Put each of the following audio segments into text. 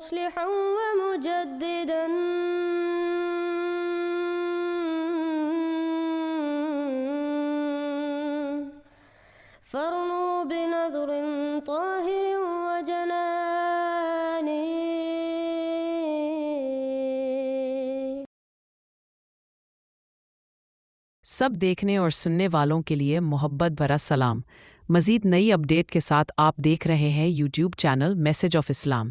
مصلحا ومجددا فارنوا بنظر طاهر وجنان. سب دیکھنے اور سننے والوں کے لیے محبت بھرا سلام. مزید نئی اپڈیٹ کے ساتھ آپ دیکھ رہے ہیں یوٹیوب چینل میسج آف اسلام.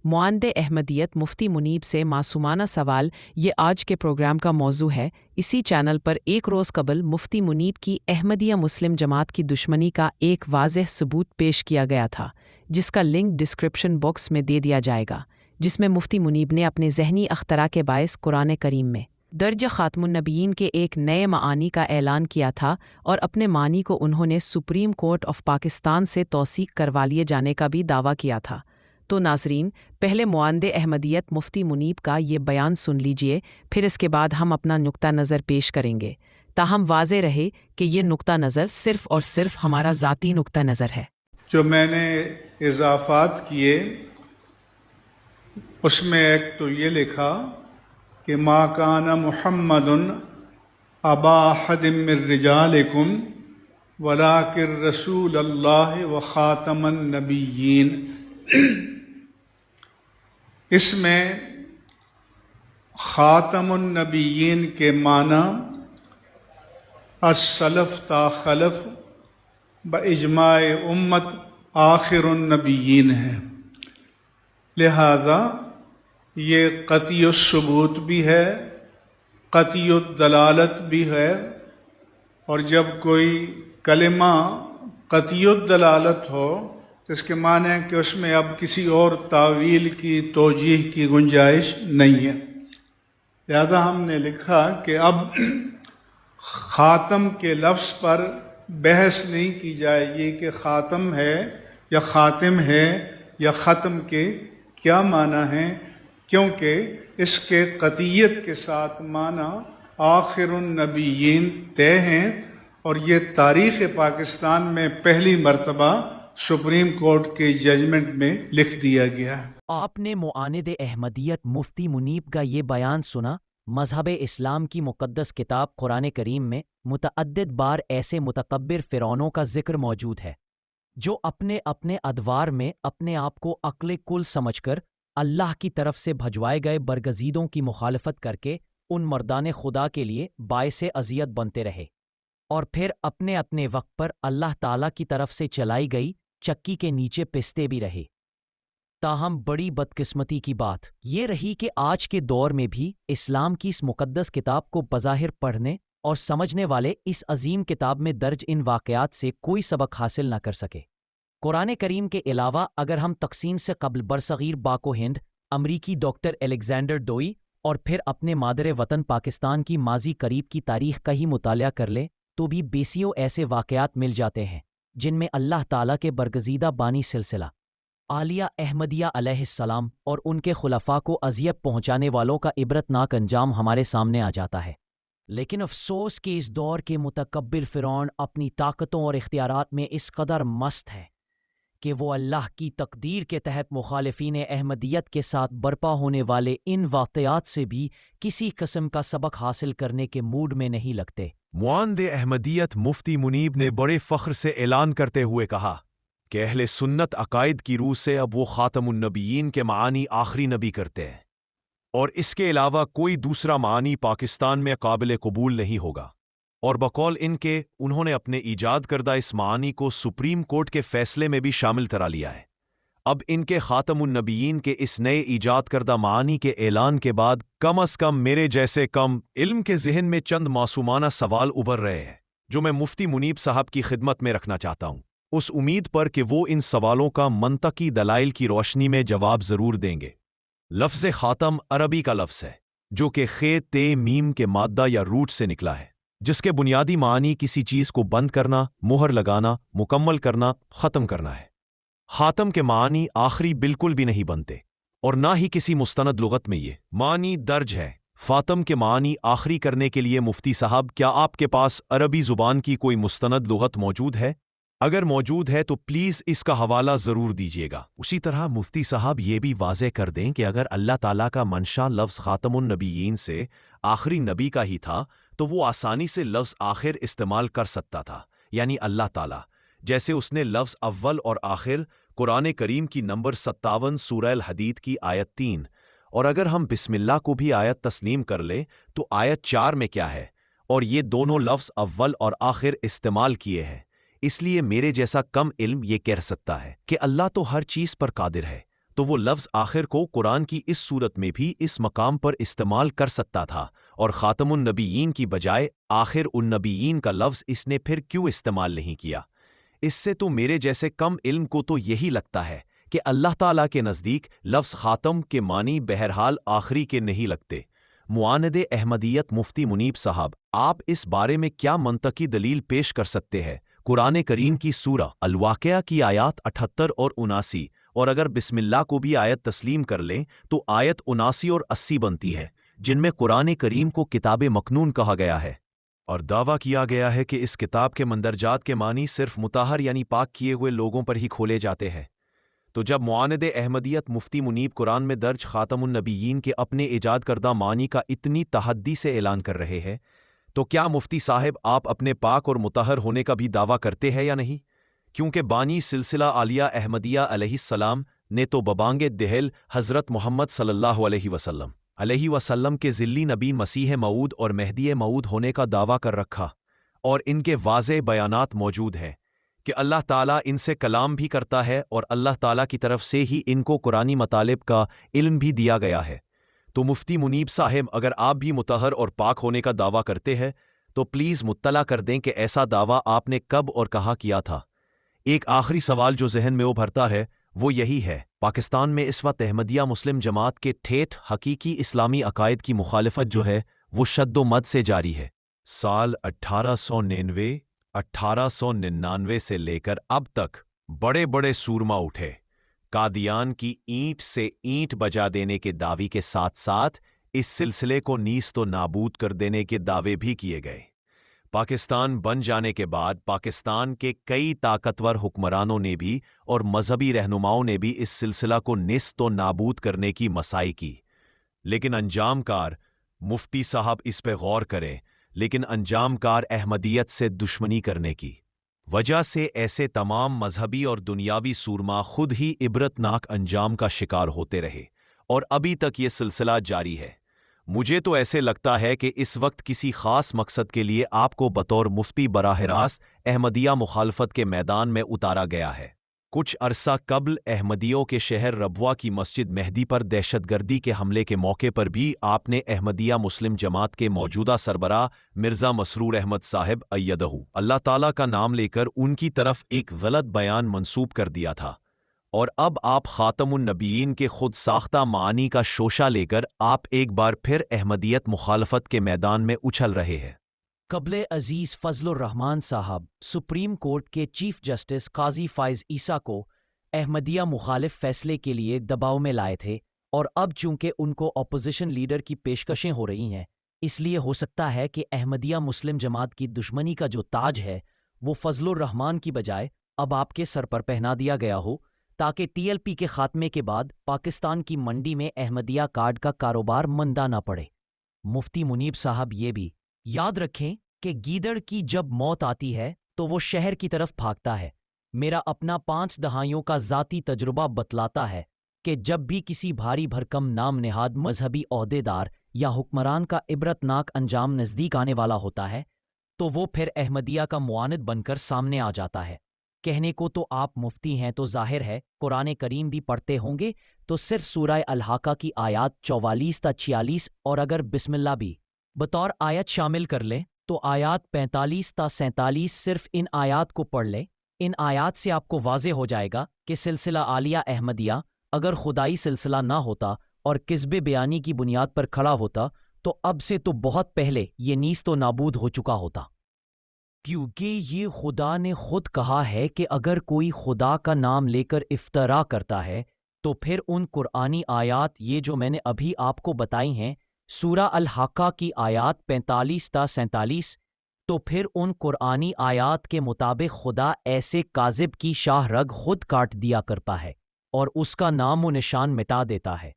معاند احمدیت مفتی منیب سے معصومانہ سوال، یہ آج کے پروگرام کا موضوع ہے. اسی چینل پر ایک روز قبل مفتی منیب کی احمدیہ مسلم جماعت کی دشمنی کا ایک واضح ثبوت پیش کیا گیا تھا، جس کا لنک ڈسکرپشن باکس میں دے دیا جائے گا، جس میں مفتی منیب نے اپنے ذہنی اختراع کے باعث قرآن کریم میں درج خاتم النبیین کے ایک نئے معانی کا اعلان کیا تھا، اور اپنے معنی کو انہوں نے سپریم کورٹ آف پاکستان سے توثیق کروا لیے جانے کا بھی دعویٰ کیا تھا. تو ناظرین، پہلے معاند احمدیت مفتی منیب کا یہ بیان سن لیجئے، پھر اس کے بعد ہم اپنا نقطہ نظر پیش کریں گے، تاہم واضح رہے کہ یہ نقطہ نظر صرف اور صرف ہمارا ذاتی نقطہ نظر ہے. جو میں نے اضافات کیے اس میں ایک تو یہ لکھا کہ ما کان محمد ابا احد من رجالکم ولکن رسول اللہ و خاتم النبیین. اس میں خاتم النبیین کے معنی السلف تا خلف باجماع امت آخر النبیین ہے، لہذا یہ قطعی الثبوت بھی ہے، قطعی الدلالت بھی ہے. اور جب کوئی کلمہ قطعی الدلالت ہو تو اس کے معنی ہے کہ اس میں اب کسی اور تعویل کی توجیہ کی گنجائش نہیں ہے. لہذا ہم نے لکھا کہ اب خاتم کے لفظ پر بحث نہیں کی جائے گی کہ خاتم ہے یا خاتم ہے یا ختم کے کیا معنی ہیں، کیونکہ اس کے قطعیت کے ساتھ معنی آخر النبیین طے ہیں، اور یہ تاریخ پاکستان میں پہلی مرتبہ سپریم کورٹ کے ججمنٹ میں لکھ دیا گیا ہے. آپ نے معاند احمدیت مفتی منیب کا یہ بیان سنا. مذہب اسلام کی مقدس کتاب قرآن کریم میں متعدد بار ایسے متکبر فرعونوں کا ذکر موجود ہے جو اپنے اپنے ادوار میں اپنے آپ کو عقل کل سمجھ کر اللہ کی طرف سے بھجوائے گئے برگزیدوں کی مخالفت کر کے ان مردان خدا کے لیے باعث اذیت بنتے رہے، اور پھر اپنے اپنے وقت پر اللہ تعالیٰ کی طرف سے چلائی گئی چکی کے نیچے پستے بھی رہے. تاہم بڑی بدقسمتی کی بات یہ رہی کہ آج کے دور میں بھی اسلام کی اس مقدس کتاب کو بظاہر پڑھنے اور سمجھنے والے اس عظیم کتاب میں درج ان واقعات سے کوئی سبق حاصل نہ کر سکے. قرآن کریم کے علاوہ اگر ہم تقسیم سے قبل برصغیر پاک و ہند، امریکی ڈاکٹر الیگزینڈر ڈوئی، اور پھر اپنے مادر وطن پاکستان کی ماضی قریب کی تاریخ کا ہی مطالعہ کر لیں تو بھی بیسیوں ایسے واقعات مل جاتے ہیں جن میں اللہ تعالیٰ کے برگزیدہ بانی سلسلہ عالیہ احمدیہ علیہ السلام اور ان کے خلفاء کو اذیت پہنچانے والوں کا عبرتناک انجام ہمارے سامنے آ جاتا ہے. لیکن افسوس کہ اس دور کے متکبر فرعون اپنی طاقتوں اور اختیارات میں اس قدر مست ہے کہ وہ اللہ کی تقدیر کے تحت مخالفین احمدیت کے ساتھ برپا ہونے والے ان واقعات سے بھی کسی قسم کا سبق حاصل کرنے کے موڈ میں نہیں لگتے. معاند احمدیت مفتی منیب نے بڑے فخر سے اعلان کرتے ہوئے کہا کہ اہل سنت عقائد کی روح سے اب وہ خاتم النبیین کے معانی آخری نبی کرتے ہیں، اور اس کے علاوہ کوئی دوسرا معانی پاکستان میں قابل قبول نہیں ہوگا. اور بقول ان کے انہوں نے اپنے ایجاد کردہ اس معانی کو سپریم کورٹ کے فیصلے میں بھی شامل کرا لیا ہے. اب ان کے خاتم النبیین کے اس نئے ایجاد کردہ معانی کے اعلان کے بعد کم از کم میرے جیسے کم علم کے ذہن میں چند معصومانہ سوال ابھر رہے ہیں جو میں مفتی منیب صاحب کی خدمت میں رکھنا چاہتا ہوں، اس امید پر کہ وہ ان سوالوں کا منطقی دلائل کی روشنی میں جواب ضرور دیں گے. لفظ خاتم عربی کا لفظ ہے جو کہ خے تے میم کے مادہ یا روٹ سے نکلا ہے، جس کے بنیادی معنی کسی چیز کو بند کرنا، مہر لگانا، مکمل کرنا، ختم کرنا ہے. خاتم کے معنی آخری بالکل بھی نہیں بنتے، اور نہ ہی کسی مستند لغت میں یہ معنی درج ہے. خاتم کے معنی آخری کرنے کے لیے مفتی صاحب، کیا آپ کے پاس عربی زبان کی کوئی مستند لغت موجود ہے؟ اگر موجود ہے تو پلیز اس کا حوالہ ضرور دیجیے گا۔ اسی طرح مفتی صاحب یہ بھی واضح کر دیں کہ اگر اللہ تعالیٰ کا منشا لفظ خاتم النبیین سے آخری نبی کا ہی تھا تو وہ آسانی سے لفظ آخر استعمال کر سکتا تھا، یعنی اللہ تعالیٰ، جیسے اس نے لفظ اول اور آخر قرآن کریم کی نمبر 57 سورہ الحدید کی آیت 3، اور اگر ہم بسم اللہ کو بھی آیت تسلیم کر لیں تو آیت 4 میں کیا ہے، اور یہ دونوں لفظ اول اور آخر استعمال کیے ہیں۔ اس لیے میرے جیسا کم علم یہ کہہ سکتا ہے کہ اللہ تو ہر چیز پر قادر ہے، تو وہ لفظ آخر کو قرآن کی اس صورت میں بھی اس مقام پر استعمال کر سکتا تھا، اور خاتم النبیین کی بجائے آخر النبیین کا لفظ اس نے پھر کیوں استعمال نہیں کیا؟ اس سے تو میرے جیسے کم علم کو تو یہی لگتا ہے کہ اللہ تعالیٰ کے نزدیک لفظ خاتم کے معنی بہرحال آخری کے نہیں لگتے۔ معاند احمدیت مفتی منیب صاحب، آپ اس بارے میں کیا منطقی دلیل پیش کر سکتے ہیں؟ قرآن کریم کی سورہ الواقعہ کی آیات 78 اور 79، اور اگر بسم اللہ کو بھی آیت تسلیم کر لیں تو آیت 79 اور 80 بنتی ہے، جن میں قرآن کریم کو کتاب مکنون کہا گیا ہے، اور دعویٰ کیا گیا ہے کہ اس کتاب کے مندرجات کے معنی صرف مطہر یعنی پاک کیے ہوئے لوگوں پر ہی کھولے جاتے ہیں۔ تو جب معاند احمدیت مفتی منیب قرآن میں درج خاتم النبیین کے اپنے ایجاد کردہ معنی کا اتنی تحدی سے اعلان کر رہے ہیں، تو کیا مفتی صاحب آپ اپنے پاک اور مطہر ہونے کا بھی دعویٰ کرتے ہیں یا نہیں؟ کیونکہ بانی سلسلہ عالیہ احمدیہ علیہ السلام نے تو ببانگ دہل حضرت محمد صلی اللہ علیہ وسلم کے ذلی نبی مسیح موعود اور مہدی موعود ہونے کا دعویٰ کر رکھا، اور ان کے واضح بیانات موجود ہیں کہ اللہ تعالیٰ ان سے کلام بھی کرتا ہے، اور اللہ تعالیٰ کی طرف سے ہی ان کو قرآنی مطالب کا علم بھی دیا گیا ہے۔ تو مفتی منیب صاحب، اگر آپ بھی مطہر اور پاک ہونے کا دعویٰ کرتے ہیں تو پلیز مطلع کر دیں کہ ایسا دعویٰ آپ نے کب اور کہاں کیا تھا۔ ایک آخری سوال جو ذہن میں ابھرتا ہے وہ یہی ہے، پاکستان میں اس وقت احمدیہ مسلم جماعت کے ٹھیٹھ حقیقی اسلامی عقائد کی مخالفت جو ہے وہ شد و مد سے جاری ہے۔ سال 1899 سے لے کر اب تک بڑے بڑے سورما اٹھے، قادیان کی اینٹ سے اینٹ بجا دینے کے دعوے کے ساتھ ساتھ اس سلسلے کو نیست و نابود کر دینے کے دعوے بھی کیے گئے۔ پاکستان بن جانے کے بعد پاکستان کے کئی طاقتور حکمرانوں نے بھی اور مذہبی رہنماؤں نے بھی اس سلسلہ کو نیست و نابود کرنے کی مساعی کی، لیکن انجام کار، مفتی صاحب اس پہ غور کریں، لیکن انجام کار احمدیت سے دشمنی کرنے کی وجہ سے ایسے تمام مذہبی اور دنیاوی سورما خود ہی عبرتناک انجام کا شکار ہوتے رہے، اور ابھی تک یہ سلسلہ جاری ہے۔ مجھے تو ایسے لگتا ہے کہ اس وقت کسی خاص مقصد کے لیے آپ کو بطور مفتی براہ راست احمدیہ مخالفت کے میدان میں اتارا گیا ہے۔ کچھ عرصہ قبل احمدیوں کے شہر ربوہ کی مسجد مہدی پر دہشت گردی کے حملے کے موقع پر بھی آپ نے احمدیہ مسلم جماعت کے موجودہ سربراہ مرزا مسرور احمد صاحب ایدہ اللہ تعالیٰ کا نام لے کر ان کی طرف ایک غلط بیان منسوب کر دیا تھا، اور اب آپ خاتم النبیین کے خود ساختہ معانی کا شوشہ لے کر آپ ایک بار پھر احمدیت مخالفت کے میدان میں اچھل رہے ہیں۔ قبل عزیز فضل الرحمان صاحب سپریم کورٹ کے چیف جسٹس قاضی فائز عیسیٰ کو احمدیہ مخالف فیصلے کے لیے دباؤ میں لائے تھے، اور اب چونکہ ان کو اپوزیشن لیڈر کی پیشکشیں ہو رہی ہیں، اس لیے ہو سکتا ہے کہ احمدیہ مسلم جماعت کی دشمنی کا جو تاج ہے وہ فضل الرحمان کی بجائے اب آپ کے سر پر پہنا دیا گیا ہو، تاکہ ٹی ایل پی کے خاتمے کے بعد پاکستان کی منڈی میں احمدیہ کارڈ کا کاروبار مندہ نہ پڑے۔ مفتی منیب صاحب یہ بھی یاد رکھیں کہ گیدڑ کی جب موت آتی ہے تو وہ شہر کی طرف بھاگتا ہے۔ میرا اپنا 5 دہائیوں کا ذاتی تجربہ بتلاتا ہے کہ جب بھی کسی بھاری بھرکم نام نہاد مذہبی عہدیدار یا حکمران کا عبرتناک انجام نزدیک آنے والا ہوتا ہے تو وہ پھر احمدیہ کا معاند بن کر سامنے آ جاتا ہے۔ کہنے کو تو آپ مفتی ہیں تو ظاہر ہے قرآن کریم بھی پڑھتے ہوں گے، تو صرف سورہ الحاقہ کی آیات 44 تا 46 اور اگر بسم اللہ بھی بطور آیت شامل کر لیں تو آیات 45 تا 47 صرف ان آیات کو پڑھ لیں۔ ان آیات سے آپ کو واضح ہو جائے گا کہ سلسلہ عالیہ احمدیہ اگر خدائی سلسلہ نہ ہوتا اور کذب بیانی کی بنیاد پر کھڑا ہوتا تو اب سے تو بہت پہلے یہ نیست و نابود ہو چکا ہوتا، کیونکہ یہ خدا نے خود کہا ہے کہ اگر کوئی خدا کا نام لے کر افترا کرتا ہے تو پھر ان قرآنی آیات یہ جو میں نے ابھی آپ کو بتائی ہیں، سورہ الحاقہ کی آیات 45 تا 47، تو پھر ان قرآنی آیات کے مطابق خدا ایسے کاذب کی شاہ رگ خود کاٹ دیا کرتا ہے اور اس کا نام و نشان مٹا دیتا ہے۔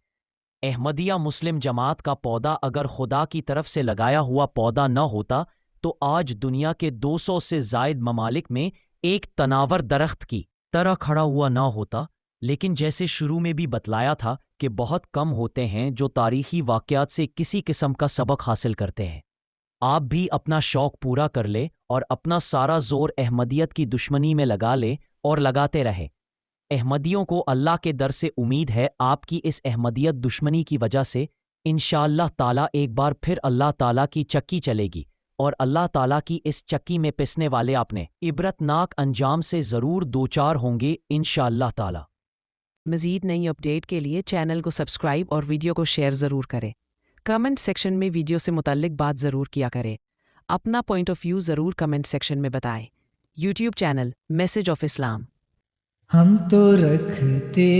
احمدیہ مسلم جماعت کا پودا اگر خدا کی طرف سے لگایا ہوا پودا نہ ہوتا تو آج دنیا کے 200 سے زائد ممالک میں ایک تناور درخت کی طرح کھڑا ہوا نہ ہوتا، لیکن جیسے شروع میں بھی بتلایا تھا کہ بہت کم ہوتے ہیں جو تاریخی واقعات سے کسی قسم کا سبق حاصل کرتے ہیں۔ آپ بھی اپنا شوق پورا کر لے اور اپنا سارا زور احمدیت کی دشمنی میں لگا لے اور لگاتے رہے۔ احمدیوں کو اللہ کے در سے امید ہے آپ کی اس احمدیت دشمنی کی وجہ سے انشاءاللہ تعالیٰ ایک بار پھر اللہ تعالیٰ کی چکی چلے گی اور اللہ تعالیٰ کی اس چکی میں پسنے والے اپنے عبرتناک انجام سے ضرور دوچار ہوں گے انشاءاللہ تعالیٰ۔ مزید نئی اپڈیٹ کے لیے چینل کو سبسکرائب اور ویڈیو کو شیئر ضرور کریں۔ کمنٹ سیکشن میں ویڈیو سے متعلق بات ضرور کیا کریں۔ اپنا پوائنٹ آف ویو ضرور کمنٹ سیکشن میں بتائیں۔ یوٹیوب چینل میسج آف اسلام۔ ہم تو رکھتے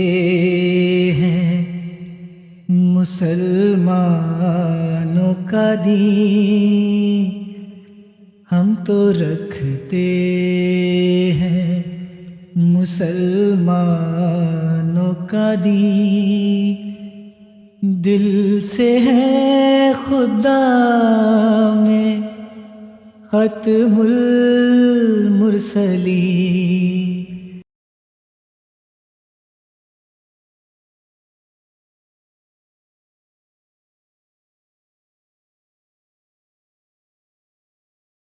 ہیں مسلمانوں کا دین، ہم تو رکھتے ہیں مسلمانوں کا دین، دل سے ہے خدا میں ختم المرسلین۔